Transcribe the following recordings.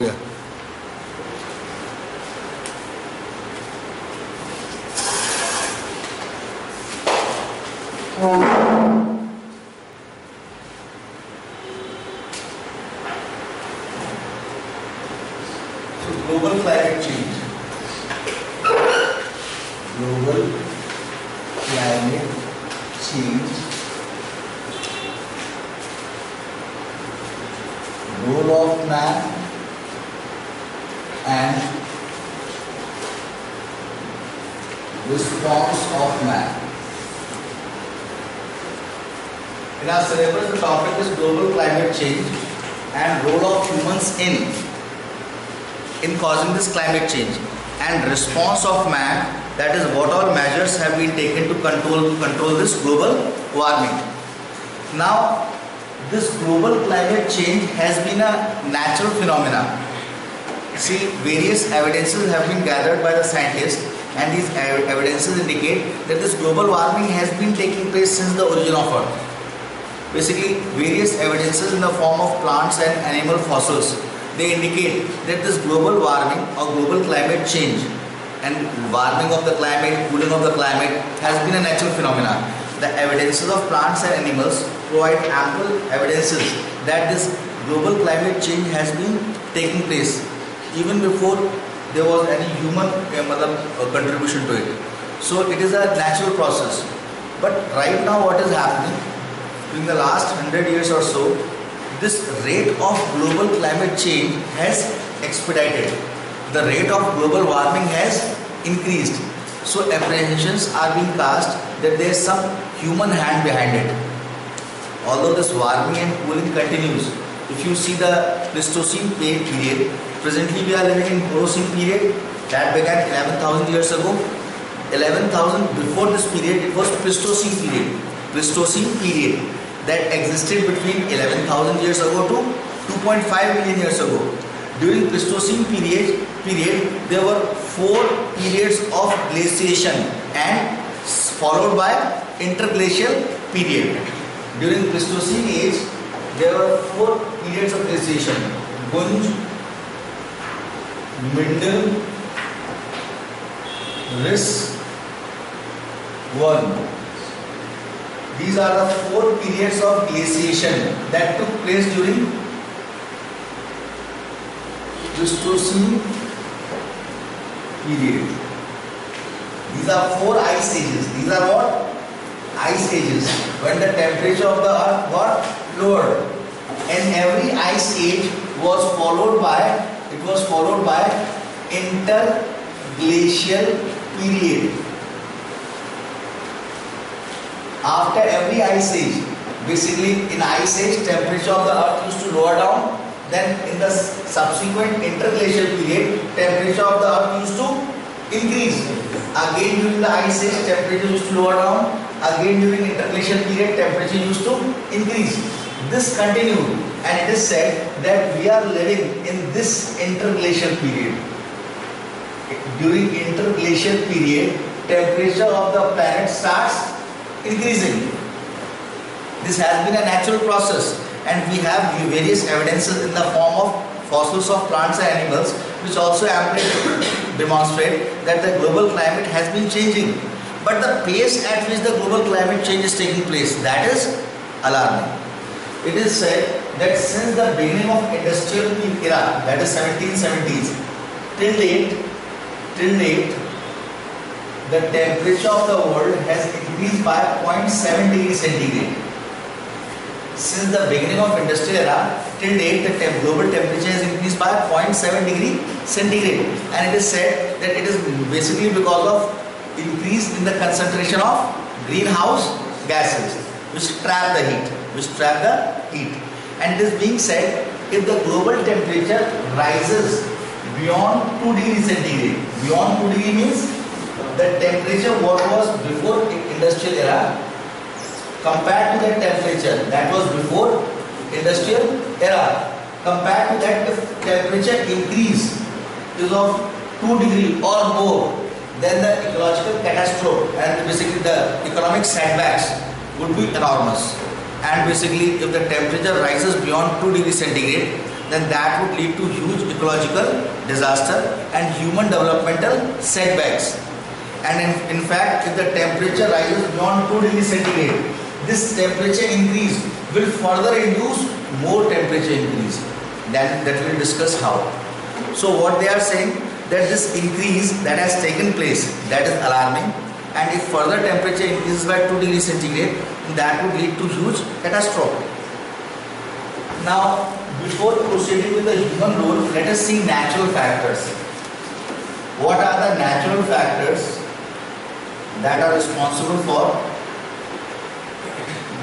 Yeah. So global climate change. Global climate change. Role of man and response of man. In our syllabus, the topic is global climate change and role of humans in causing this climate change, and response of man, that is what all measures have been taken to control this global warming. Now, this global climate change has been a natural phenomena. See, various evidences have been gathered by the scientists, and these evidences indicate that this global warming has been taking place since the origin of Earth. Basically, various evidences in the form of plants and animal fossils, they indicate that this global warming or global climate change and warming of the climate, cooling of the climate has been a natural phenomena. The evidences of plants and animals provide ample evidences that this global climate change has been taking place even before there was any human contribution to it. So it is a natural process. But right now what is happening, during the last 100 years or so, this rate of global climate change has expedited. The rate of global warming has increased. So apprehensions are being cast that there is some human hand behind it. Although this warming and cooling continues, if you see the Pleistocene period, presently we are living in Holocene period that began 11,000 years ago. 11,000 before this period, it was Pleistocene period. Pleistocene period that existed between 11,000 years ago to 2.5 million years ago. During Pleistocene period there were 4 periods of glaciation and followed by interglacial period. During Pleistocene age there were 4 periods of glaciation: Gunj, Mindel, Riss, Worm. These are the 4 periods of glaciation that took place during Pleistocene period. These are 4 ice ages. These are what? Ice ages, when the temperature of the earth got lowered, and every ice age was followed by interglacial period. After every ice age, basically in ice age temperature of the earth used to lower down, then in the subsequent interglacial period temperature of the earth used to increase. Again during the ice age temperature used to lower down, again during interglacial period temperature used to increase. This continued, and it is said that we are living in this interglacial period. During interglacial period temperature of the planet starts increasing. This has been a natural process, and we have various evidences in the form of fossils of plants and animals which also amply demonstrate that the global climate has been changing. But the pace at which the global climate change is taking place, that is alarming. It is said that since the beginning of industrial era, that is 1770s, till date, the temperature of the world has increased by 0.7 degrees centigrade. Since the beginning of industrial era till date, the global temperature has increased by 0.7 degree centigrade, and it is said that it is basically because of increase in the concentration of greenhouse gases which trap the heat. And it is being said, if the global temperature rises beyond 2 degrees centigrade, beyond 2 degree means the temperature what was before industrial era compared to that temperature that was before industrial era, compared to that, if temperature increase is of 2 degree or more, then the ecological catastrophe and basically the economic setbacks would be enormous. And basically if the temperature rises beyond 2 degrees centigrade, then that would lead to huge ecological disaster and human developmental setbacks. And in fact, if the temperature rises beyond 2 degrees centigrade, this temperature increase will further induce more temperature increase. That we will discuss how. So what they are saying, that this increase that has taken place, that is alarming, and if further temperature increases by 2 degrees centigrade, that would lead to huge catastrophe. Now, before proceeding with the human role, let us see natural factors. What are the natural factors that are responsible for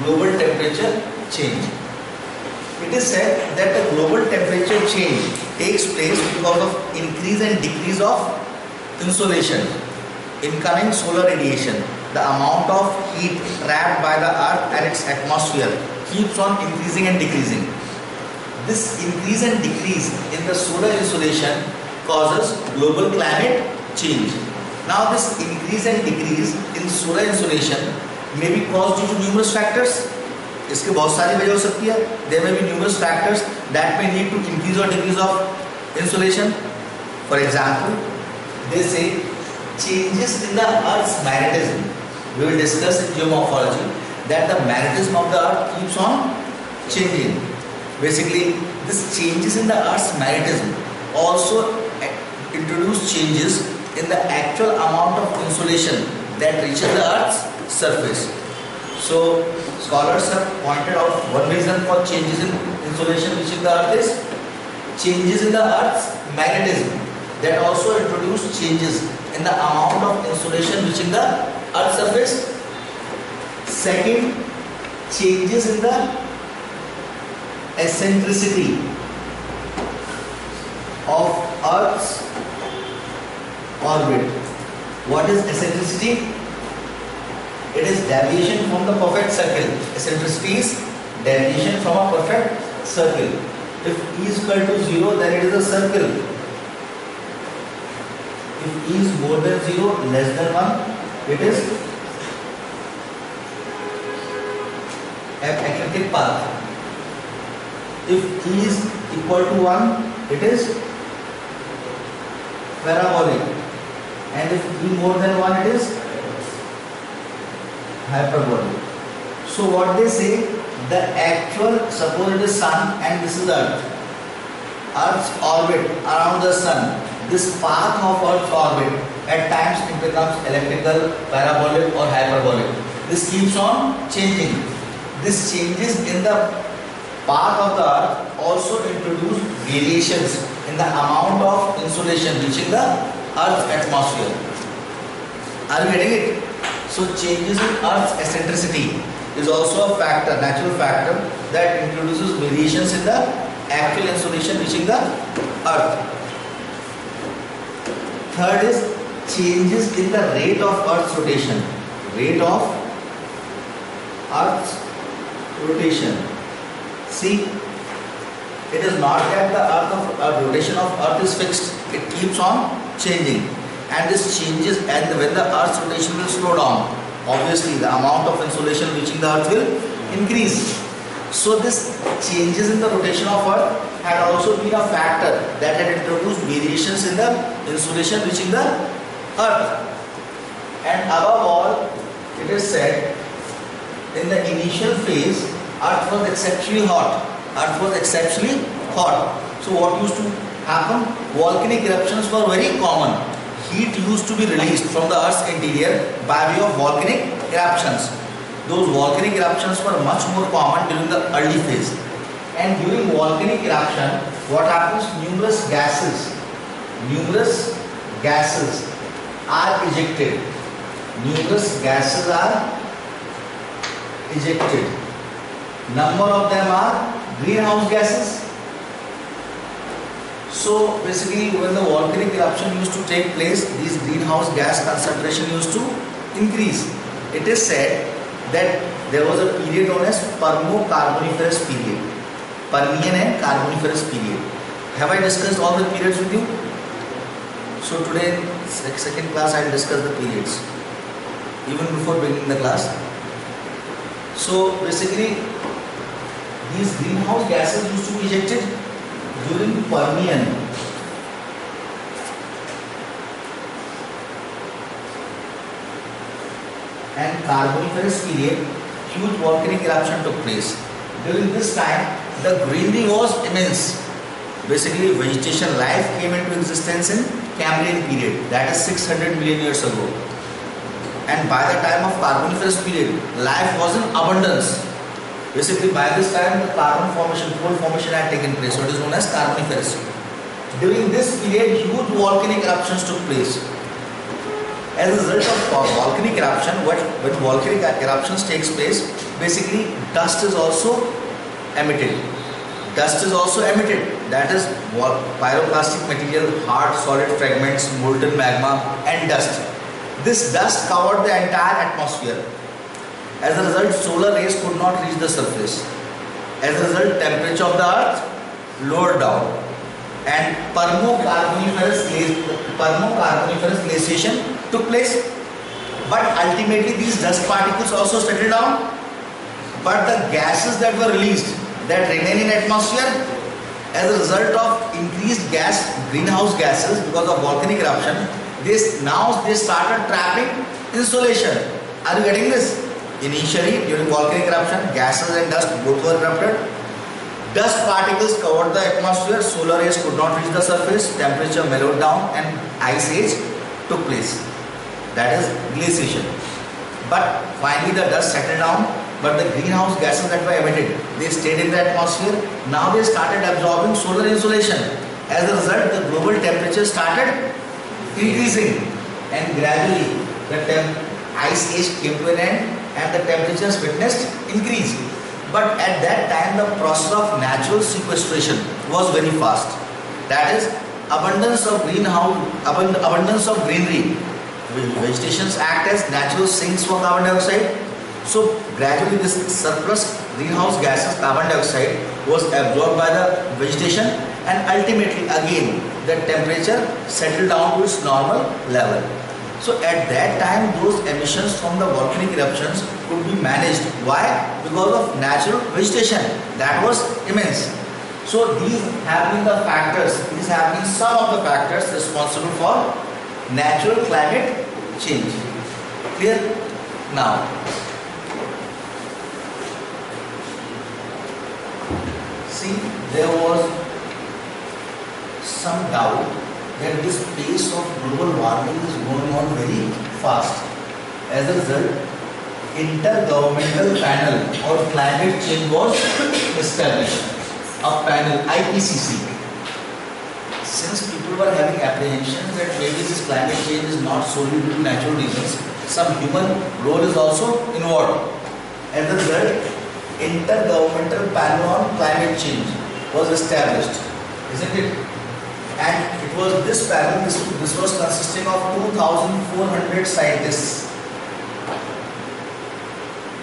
global temperature change? It is said that the global temperature change takes place because of increase and decrease of insolation, incoming solar radiation. The amount of heat trapped by the earth and its atmosphere keeps on increasing and decreasing. This increase and decrease in the solar insolation causes global climate change. Now this increase and decrease in solar insolation may be caused due to numerous factors. इसके बहुत सारी वजह हो सकती है. There may be numerous factors that may lead to increase or decrease of insolation. For example, they say changes in the Earth's magnetism. We will discuss in geomorphology that the magnetism of the Earth keeps on changing. Basically, this changes in the Earth's magnetism also introduce changes in the actual amount of insolation that reaches the Earth's surface. So, scholars have pointed out one reason for changes in insolation reaching the Earth is changes in the Earth's magnetism that also introduce changes in the amount of insolation reaching the Earth's surface. Second, changes in the eccentricity of Earth's orbit. What is eccentricity? It is deviation from the perfect circle. Eccentricity is deviation from a perfect circle. If E is equal to 0, then it is a circle. If E is more than 0, less than 1, it is an ecliptic path. If E is equal to 1, it is parabolic. And if E more than 1, it is hyperbolic. So what they say, the actual, suppose it is sun and this is Earth. Earth's orbit around the sun, this path of Earth's orbit, at times it becomes elliptical, parabolic or hyperbolic. This keeps on changing. This changes in the path of the Earth also introduce variations in the amount of insolation reaching the Earth's atmosphere. Are you getting it? So changes in Earth's eccentricity is also a factor, natural factor that introduces variations in the actual insolation reaching the Earth. Third is changes in the rate of Earth's rotation. Rate of Earth's rotation. See, it is not that the rotation of Earth is fixed. It keeps on changing. And this changes, and when the Earth's rotation will slow down, obviously the amount of insolation reaching the Earth will increase. So this changes in the rotation of Earth had also been a factor that had introduced variations in the insolation reaching the Earth. And above all, it is said, in the initial phase, Earth was exceptionally hot. Earth was exceptionally hot. So what used to happen? Volcanic eruptions were very common. Heat used to be released from the Earth's interior by way of volcanic eruptions. Those volcanic eruptions were much more common during the early phase. And during volcanic eruption, what happens? Numerous gases are ejected. Numerous gases are ejected. Number of them are greenhouse gases. So basically, when the volcanic eruption used to take place, these greenhouse gas concentration used to increase. It is said that there was a period known as Permo-Carboniferous period. Permian and Carboniferous period. Have I discussed all the periods with you? So today in second class I will discuss the periods, even before beginning the class. So basically, these greenhouse gases used to be ejected. during Permian and Carboniferous period, huge volcanic eruption took place. During this time, the greenery was immense. Basically, vegetation life came into existence in Cambrian period, that is 600 million years ago. And by the time of Carboniferous period, life was in abundance. Basically, by this time, the carbon formation, coal formation had taken place, so it is known as Carboniferous. During this period, huge volcanic eruptions took place. As a result of volcanic eruption, when volcanic eruptions takes place, basically dust is also emitted. Dust is also emitted. That is pyroclastic material, hard solid fragments, molten magma and dust. This dust covered the entire atmosphere. As a result, solar rays could not reach the surface. As a result, temperature of the earth lowered down and Permo-Carboniferous glaciation took place. But ultimately these dust particles also settled down. But the gases that were released, that remain in atmosphere, as a result of increased greenhouse gases because of volcanic eruption, they started trapping insolation. Are you getting this? Initially, during volcanic eruption, gases and dust both were erupted. Dust particles covered the atmosphere, solar rays could not reach the surface, temperature mellowed down and ice age took place. That is glaciation. But finally the dust settled down, but the greenhouse gases that were emitted, they stayed in the atmosphere. Now they started absorbing solar insolation. As a result, the global temperature started increasing and gradually the ice age came to an end and the temperatures witnessed increase. But at that time the process of natural sequestration was very fast. That is, abundance of greenery. Vegetations act as natural sinks for carbon dioxide. So gradually this surplus greenhouse gases, carbon dioxide, was absorbed by the vegetation and ultimately again the temperature settled down to its normal level. So at that time those emissions from the volcanic eruptions could be managed. Why? Because of natural vegetation that was immense. So these have been the factors, these have been some of the factors responsible for natural climate change. Clear? Now, see, there was some doubt that this pace of global warming is going on very fast. As a result, Intergovernmental Panel on Climate Change was established. A panel, IPCC. Since people were having apprehensions that maybe this climate change is not solely due to natural reasons, some human role is also involved. As a result, Intergovernmental Panel on Climate Change was established, isn't it? And it was this panel, this was consisting of 2,400 scientists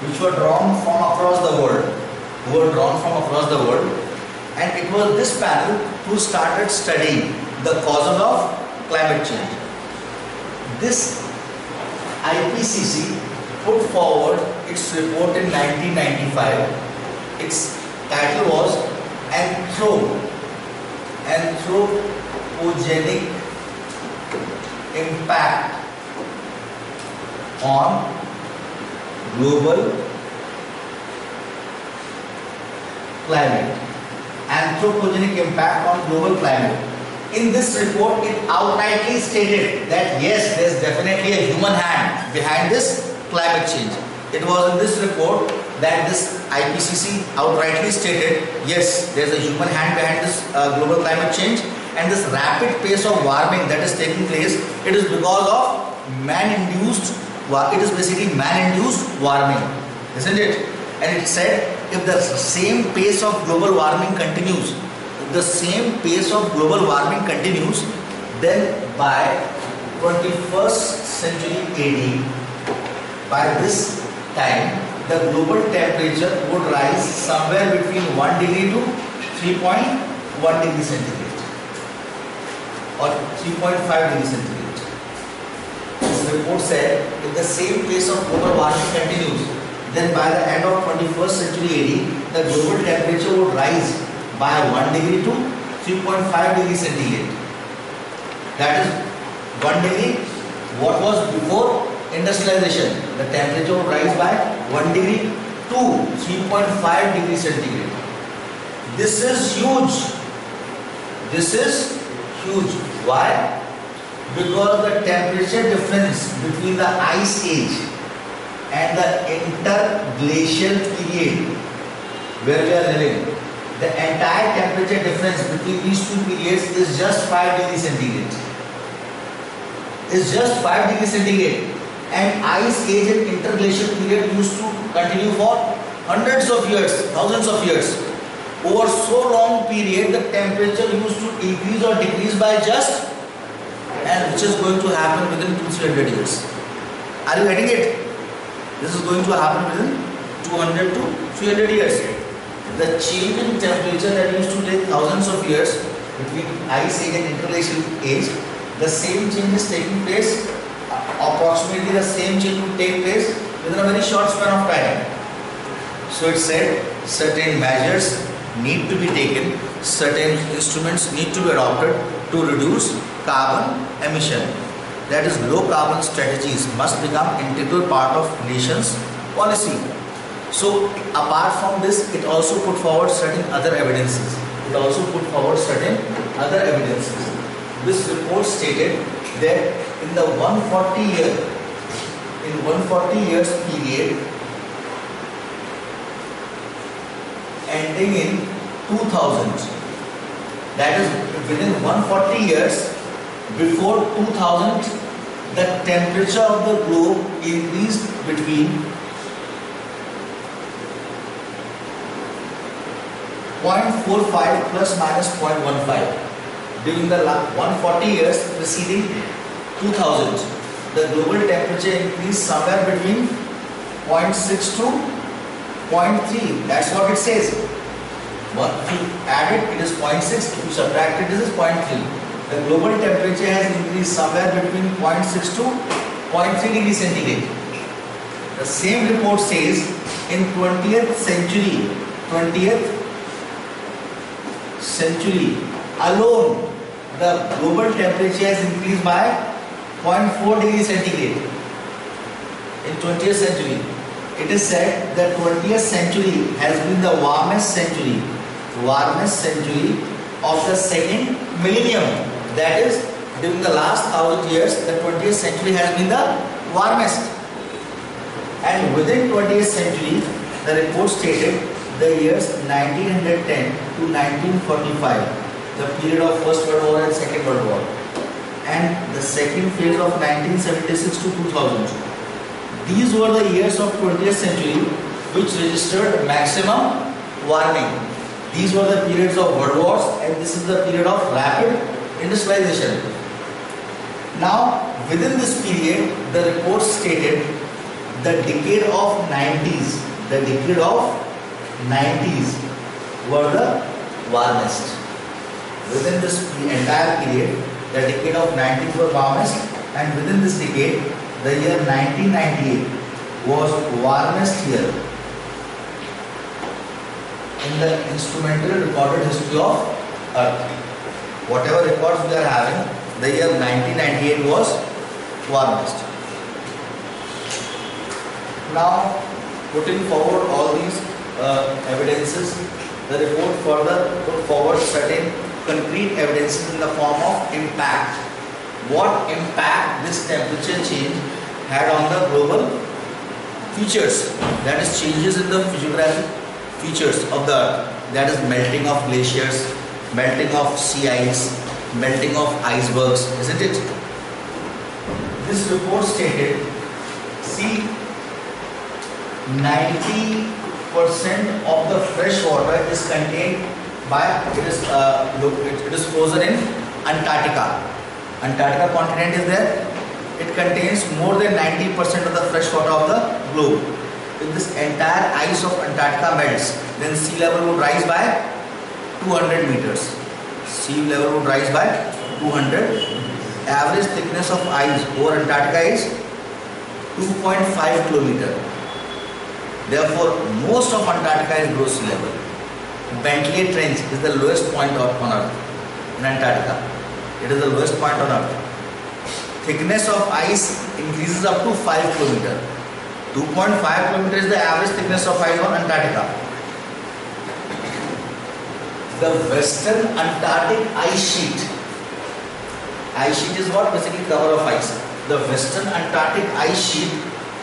which were drawn from across the world, and it was this panel who started studying the causes of climate change. This IPCC put forward its report in 1995. Its title was Anthropogenic Impact on Global Climate. Anthropogenic impact on global climate. In this report, it outrightly stated that yes, there is definitely a human hand behind this climate change. It was in this report that this IPCC outrightly stated, yes, there is a human hand behind this global climate change, and this rapid pace of warming that is taking place, it is because of man-induced. It is basically man-induced warming, isn't it? And it said, if the same pace of global warming continues, then by 21st century AD, by this time, the global temperature would rise somewhere between 1 degree to 3.1 degree centigrade or 3.5 degree centigrade. This report said, if the same pace of global warming continues, then by the end of 21st century AD, the global temperature would rise by 1 degree to 3.5 degrees centigrade. That is 1 degree. What was before industrialization? The temperature would rise by 1 degree to 3.5 degrees centigrade. This is huge. This is huge. Why? Because the temperature difference between the ice age and the interglacial period where we are living, the entire temperature difference between these two periods is just 5 degrees centigrade. Is just 5 degrees centigrade. And ice age and interglacial period used to continue for hundreds of years, thousands of years. Over so long period, the temperature used to increase or decrease by just, and which is going to happen within 200-300 years. Are you getting it? This is going to happen within 200 to 300 years. The change in temperature that used to take thousands of years between ice age and interglacial age, the same change is taking place, approximately the same change would take place within a very short span of time. So it said certain measures need to be taken, certain instruments need to be adopted to reduce carbon emission. That is, low carbon strategies must become integral part of nation's policy. So apart from this, it also put forward certain other evidences. This report stated that in the 140 years period ending in 2000, that is within 140 years before 2000, the temperature of the globe increased between 0.45 plus minus 0.15. During the 140 years preceding 2000, the global temperature increased somewhere between 0.6 to 0.3. That's what it says. If you add it, it is 0.6. If you subtract it, this is 0.3. The global temperature has increased somewhere between 0.6 to 0.3 degrees centigrade. The same report says in 20th century alone, the global temperature has increased by 0.4 degrees centigrade. In 20th century, it is said that 20th century has been the warmest century of the second millennium. That is, during the last 1000 years, the 20th century has been the warmest. And within 20th century, the report stated the years 1910 to 1945. The period of First World War and Second World War, and the second phase of 1976 to 2000. These were the years of 20th century which registered maximum warming. These were the periods of world wars, and this is the period of rapid industrialization. Now, within this period, the report stated the decade of 90s were the warmest. Within this entire period, the decade of 90s were warmest, and within this decade, the year 1998 was warmest year in the instrumental recorded history of Earth. Whatever records we are having, the year 1998 was warmest. Now, putting forward all these evidences, the report further put forward certain concrete evidences in the form of impact. What impact this temperature change had on the global features, that is changes in the physiographic features of the Earth, that is melting of glaciers, melting of sea ice, melting of icebergs, isn't it? This report stated, see, 90% of the fresh water is contained by, it is frozen in Antarctica. Antarctica continent is there. It contains more than 90% of the fresh water of the globe. If this entire ice of Antarctica melts, then sea level would rise by 200 meters. Sea level would rise by 200. Average thickness of ice over Antarctica is 2.5 kilometer. Therefore, most of Antarctica is below sea level. Bentley Trench is the lowest point on Earth. in Antarctica. It is the lowest point on Earth. Thickness of ice increases up to 5 km. 2.5 km is the average thickness of ice on Antarctica. The Western Antarctic ice sheet. Ice sheet is what? Basically cover of ice. The Western Antarctic ice sheet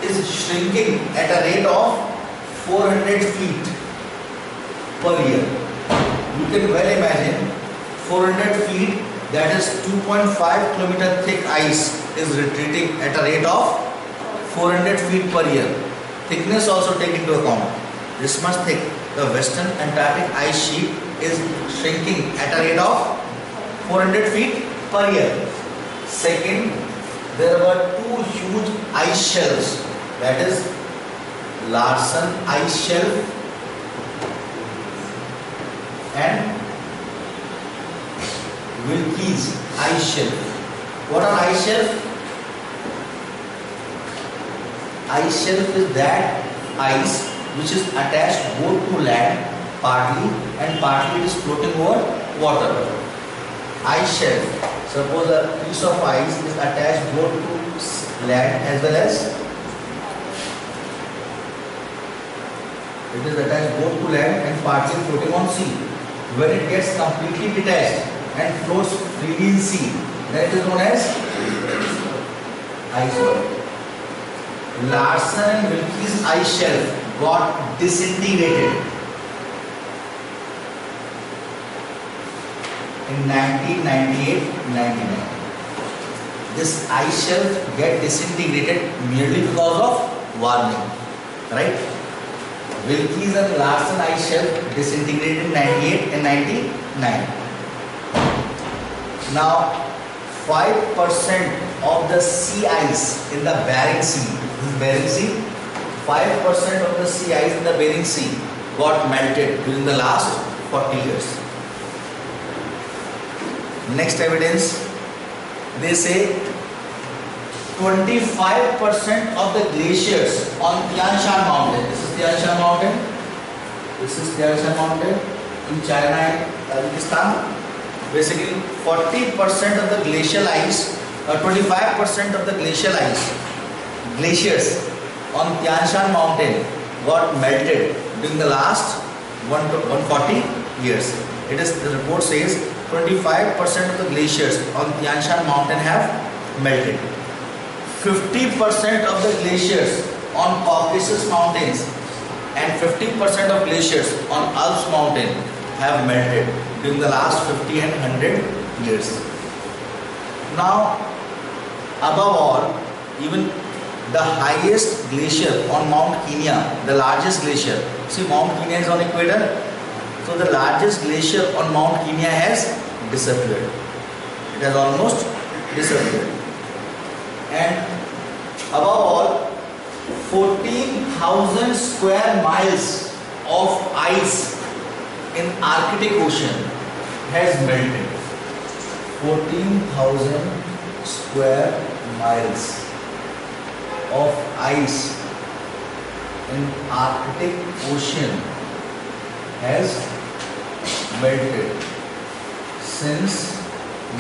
is shrinking at a rate of 400 feet per year. You can well imagine 400 feet, that is 2.5 km thick ice is retreating at a rate of 400 feet per year. Thickness also take into account. This much thick. The Western Antarctic ice sheet is shrinking at a rate of 400 feet per year. Second, there were two huge ice shelves, that is Larsen ice shelf and Wilkes ice shelf. What are ice shelf? Ice shelf is that ice which is attached both to land partly and partly it is floating over water. Ice shelf. Suppose a piece of ice is attached both to land as well as it is attached both to land and partly floating on sea. When it gets completely detached and floats freely in sea, that is known as iceberg. Larsen and Wilkes ice shelf got disintegrated in 1998-99. This ice shelf get disintegrated merely because of warming, right? Wilkes and Larsen ice shelf disintegrated in 98 and 99. Now 5% of the sea ice in the Bering Sea, Bering Sea, 5% of the sea ice in the Bering Sea got melted during the last 40 years. Next evidence, they say 25% of the glaciers on Tian Shan mountain, this is Tian Shan mountain, this is Tian Shan mountain in China and Tajikistan. Basically 40% of the glacial ice, 25% of the glacial ice, glaciers on Tian Shan mountain got melted during the last 140 years. It is, the report says 25% of the glaciers on Tian Shan mountain have melted. 50% of the glaciers on Caucasus mountains and 50% of glaciers on Alps mountain have melted during the last 50 and 100 years. Now, above all, even the highest glacier on Mount Kenya, the largest glacier. See, Mount Kenya is on equator. So the largest glacier on Mount Kenya has disappeared. It has almost disappeared. And above all, 14,000 square miles of ice in Arctic Ocean has melted. 14,000 square miles of ice in Arctic Ocean has melted since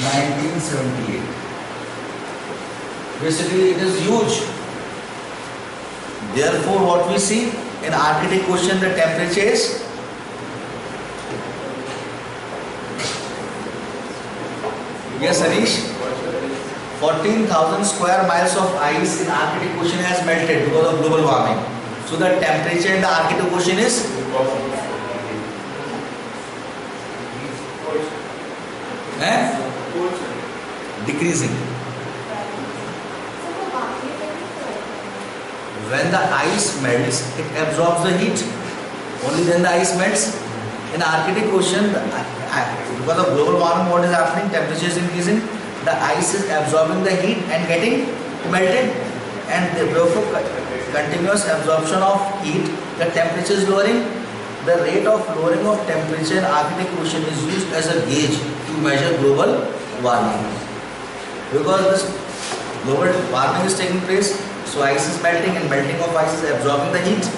1978. Basically, it is huge. Therefore, what we see in Arctic Ocean, the temperature is yes, Anish? 14,000 square miles of ice in Arctic Ocean has melted because of global warming. So the temperature in the Arctic Ocean is decreasing. When the ice melts, it absorbs the heat. Only then the ice melts. In Arctic Ocean, because of global warming, what is happening? Temperature is increasing. The ice is absorbing the heat and getting melted, and therefore continuous absorption of heat. The temperature is lowering. The rate of lowering of temperature in Arctic Ocean is used as a gauge to measure global warming. Because this global warming is taking place, so ice is melting, and melting of ice is absorbing the heat.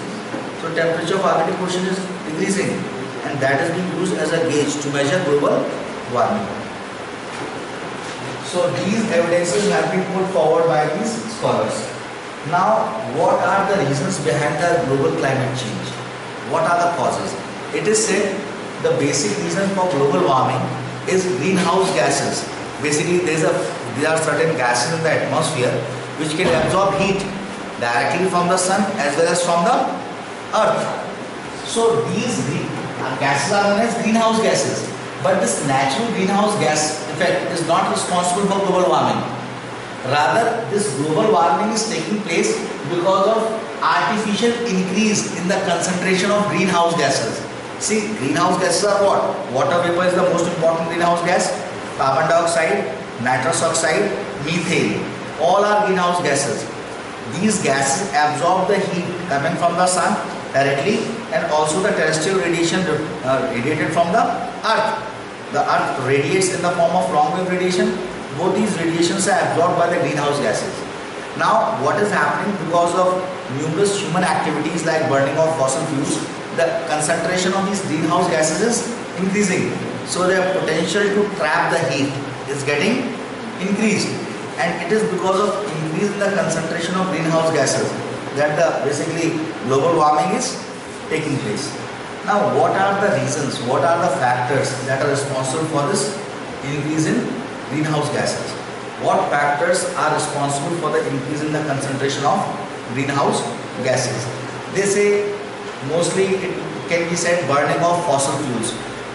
So temperature of Arctic Ocean is decreasing, and that is being used as a gauge to measure global warming. So these evidences have been put forward by these scholars. Now, what are the reasons behind the global climate change? What are the causes? It is said the basic reason for global warming is greenhouse gases. Basically, there are certain gases in the atmosphere which can absorb heat directly from the sun as well as from the earth. So these gases are known as greenhouse gases. But this natural greenhouse gas effect is not responsible for global warming. Rather, this global warming is taking place because of artificial increase in the concentration of greenhouse gases. See, greenhouse gases are what? Water vapor is the most important greenhouse gas. Carbon dioxide, nitrous oxide, methane. All are greenhouse gases. These gases absorb the heat coming from the sun directly and also the terrestrial radiation radiated from the earth. The earth radiates in the form of long wave radiation. Both these radiations are absorbed by the greenhouse gases. Now, what is happening because of numerous human activities like burning of fossil fuels, the concentration of these greenhouse gases is increasing. So their potential to trap the heat is getting increased. And it is because of increase in the concentration of greenhouse gases that basically global warming is taking place. Now, what are the reasons, what are the factors that are responsible for this increase in greenhouse gases? What factors are responsible for the increase in the concentration of greenhouse gases? They say mostly it can be said burning of fossil fuels.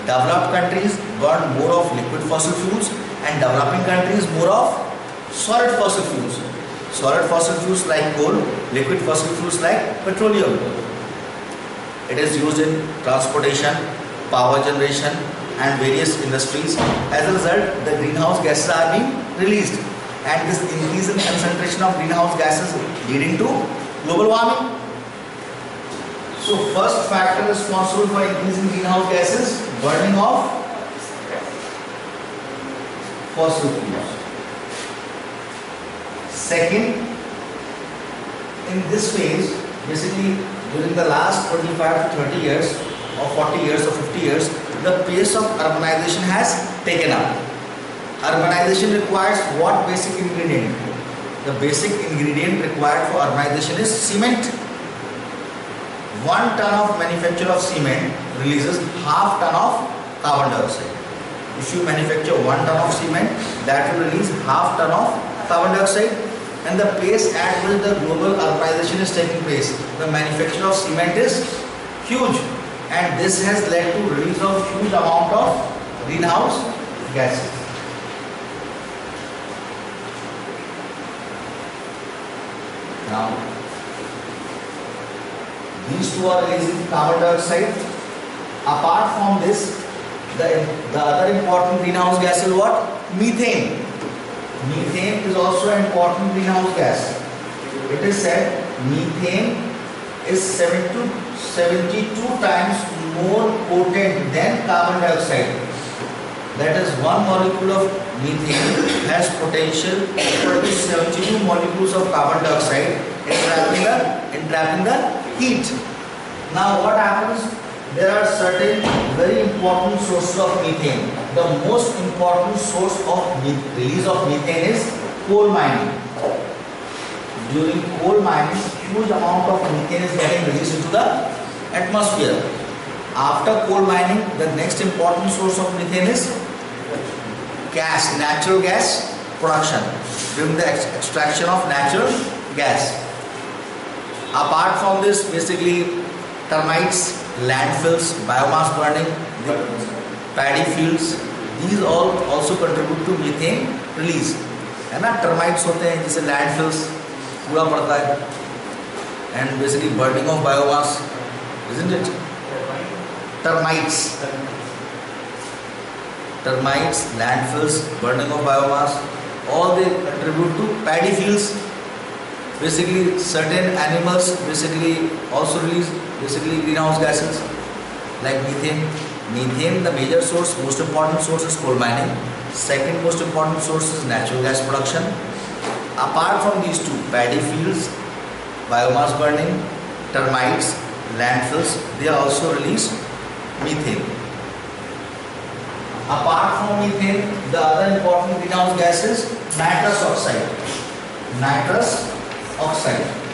Developed countries burn more of liquid fossil fuels and developing countries more of solid fossil fuels. Solid fossil fuels like coal, liquid fossil fuels like petroleum. It is used in transportation, power generation and various industries. As a result, the greenhouse gases are being released and this increase in concentration of greenhouse gases leading to global warming. So first factor responsible for increasing greenhouse gases, burning of fossil fuels. Second, in this phase, basically during the last 25 to 30 years or 40 years or 50 years, the pace of urbanization has taken up. Urbanization requires what basic ingredient? The basic ingredient required for urbanization is cement. 1 ton of manufacture of cement releases half ton of carbon dioxide. If you manufacture 1 ton of cement, that will release half ton of carbon dioxide. And the pace at which the global urbanization is taking place, the manufacture of cement is huge, and this has led to release of huge amount of greenhouse gases. Now, these two are releasing carbon dioxide. Apart from this, the other important greenhouse gas is what? Methane. Methane is also an important greenhouse gas. It is said methane is 72 times more potent than carbon dioxide. That is, one molecule of methane has potential equal to 72 molecules of carbon dioxide entrapping the heat. Now what happens? There are certain very important sources of methane. The most important source of release of methane is coal mining. During coal mining, huge amount of methane is getting released into the atmosphere. After coal mining, the next important source of methane is gas, natural gas production during the extraction of natural gas. Apart from this, basically termites, landfills, biomass burning, paddy fields, these all also contribute to methane release. है ना, termites होते हैं जिसे landfills कूड़ा पड़ता है, and basically burning of biomass, isn't it? Termites, landfills, burning of biomass, all they contribute to paddy fields. Basically, certain animals basically also release basically greenhouse gases like methane. Methane, the major source, most important source is coal mining. Second most important source is natural gas production. Apart from these two, paddy fields, biomass burning, termites, landfills, they also release methane. Apart from methane, the other important greenhouse gas is nitrous oxide. Nitrous oxide.